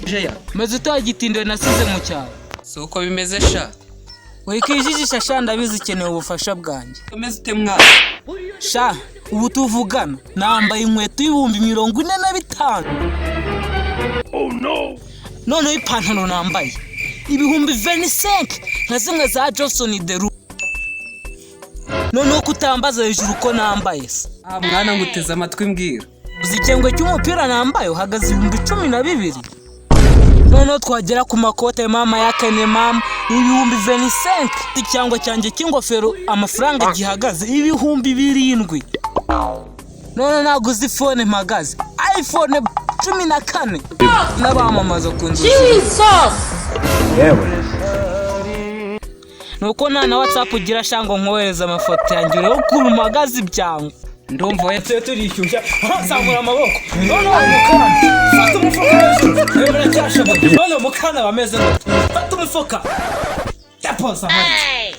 Jeya, maze utagitindwe nasize mu cyaro. so uko bimeze sha. Wikijijisha sha ndabizi ukeneye ubufasha bwanjye. Umeze ute mwana? Sha, ubu tuvugana nambaye inkweto y'ibihumbi 45. Oh no! Noneho ipantaro nambaye ibihumbi 25 nka zimwe za Johnson Deru. Noneho kutambaza hejuru ko nambaye se. Mwana nguteze amatwi mbwira. Uzi ikengwe cy'umupira nambaye uhagaze ibihumbi 12. Noneho twagera ku makote mama yakene mama ibihumbi 25. Icyangwa cyanjye cy'ingofero amafaranga gihagaze ibihumbi 7. None naguze phone mpagaze iPhone 14 n'abamamaza ku nzu. Jesus! Yewe. Nuko na WhatsApp ugira shango nkohereza amafoto yanjye uriho kumagaza ibyango. Ndumva Tse turishyushya samura amaboko. None mukana fata umufuka hejuru. Emera cyashaba. None mukana bameze gute? Fata umufuka. Yaposa hadi.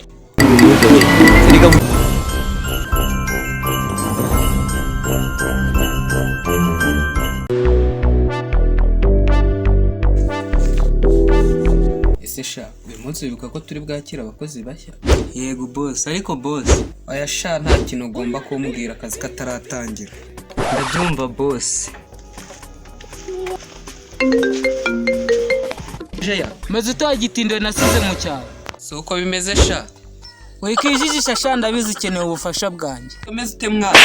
ese sha, uyu munsi wibuka ko turi bwakira abakozi bashya? Yego boss, ariko boss. Oya sha, nta kintu ugomba kumbwira akazi kataratangira. Ndabyumva boss. Jeya, Maze utagitindwe nasize mu cyaro. so uko bimeze sha. Wikijijisha sha ndabizi ukeneye ubufasha bwanjye. Umeze ute mwana?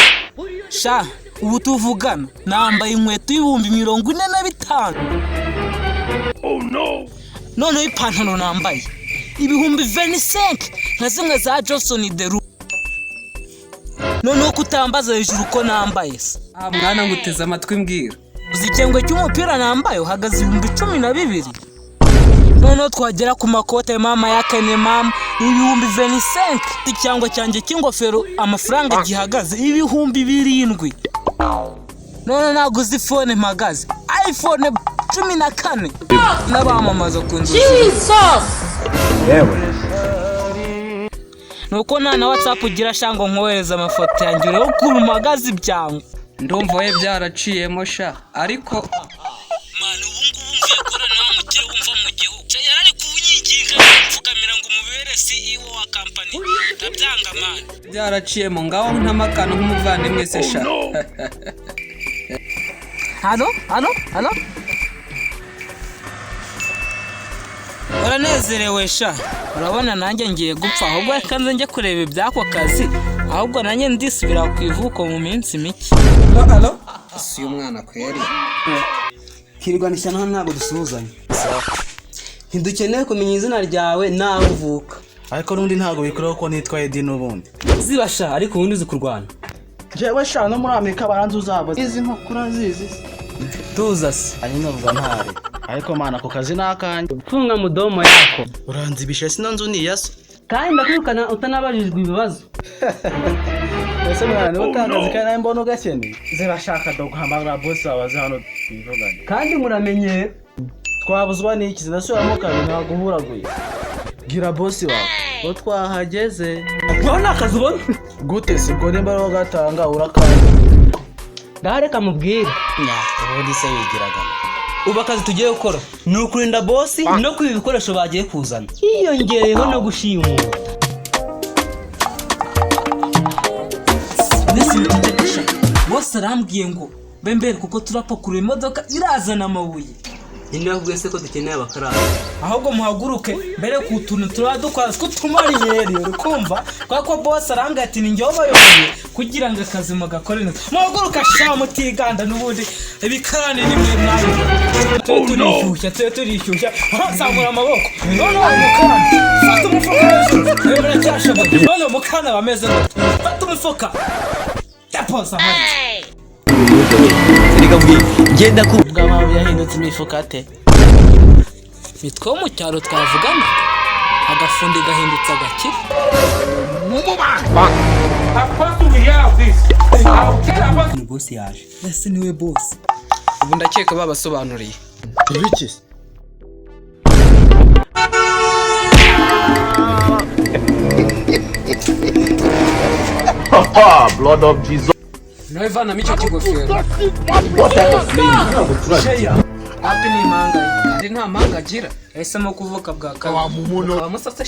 Sha, ubu tuvugana nambaye inkweto y'ibihumbi 45. Oh no! Noneho ipantaro nambaye ibihumbi 25 nka zimwe za Johnson Deru. Noneho kutambaza hejuru ko nambaye se. Mwana nguteze amatwi mbwira. Uzi ikengwe cy'umupira nambaye uhagaze ibihumbi 12. Noneho twagera ku makote mama yakene mama ibihumbi 25. Icyangwa cyanjye cy'ingofero amafaranga gihagaze ibihumbi 7. None naguze phone mpagaze iPhone 14 n'abamamaza ku nzu. Jesus! Yewe. Nuko na WhatsApp ugira shango nkohereza amafoto yanjye uriho kumagaza ibyango. Ndumva we byaraciyemo sha, ariko Manu ubungubu mvuye kora nawe mukire wumva mu gihugu. Yarari kunyinginga mfukamira ngo umubere CEO wa company. Ndabyanga man. byaraciyemo ngaho ntamakana nk'umuvandimwe se sha. Halo? Uranezerewe sha. Urabona nanjye ngiye gupfa ahubwo reka nze njye kureba ibyako kazi. Ahubwo nanjye ndisubira ku ivuko mu minsi mike. Halo? Si umwana kweri. Kirwanisha ntabwo dusuzanye. Ntidukeneye kumenya izina ryawe nawe uvuka. Ariko nundi ntago bikora ko nitwaye Edi n'ubundi. Zibasha ariko ubundi uzi kurwana. Jewe sha no muri Amerika baranze uzabo. Izi nkokura zizi. Tuza se. Ari navuga ntare. Ariko mana ko kazi nakanje. Funga mudomo yako. Uranze ibishe sinonzo ni yaso. Kandi ndakwirukana utanabajijwe ibibazo. Ese mwana ni utangaza kana imbono gakene. Zibashaka doguhamagara boss wabaze hano bivuganye. Kandi muramenye Twabuzwa n'iki zinasubiramo kabiri ntago uhuraguye. Gira boss wawe. Ko twahageze. ubona akazi ubona. Gute se ngo nimba ro gatanga urakanga. Ndareka mubwire. Ubundi se yigiraga. Uba akazi tugiye gukora ni ukurinda boss no kwiba ibikoresho bagiye kuzana. Hiyongereyeho no gushimuta. Boss arambwiye ngo bembere kuko turapakura imodoka irazana amabuye. Ninde yakubwiye se ko dukeneye abakarani? Ahubwo muhaguruke mbere ku tuntu turadukora tw'utumariyeri urukumva kwako boss arambwiye ati ni njye wabayoboye kugira ngo akazi mugakore neza. Muhaguruka sha mutiganda n'ubundi ibikarani nimwe mwayo. Turishyushya samura amaboko. None mukana fata umufuka hejuru. Emera cyashaba. None mukana bameze gute? Fata umufuka. Yaposa hadi. Ngenda ku bw'amabi yahindutse imifuka ate. Mitwe mu cyaro twavugana agafundi gahindutse agakira. Ni boss yaje. Ese niwe boss. Ubu ndakeka babasobanuriye. Ibiki? Blood of Jesus. nawe vanamo icyo kigofero. sheya hapi ni impanga Kandi nta mpanga agira. yahisemo kuvuka bwa kabiri Wa musase.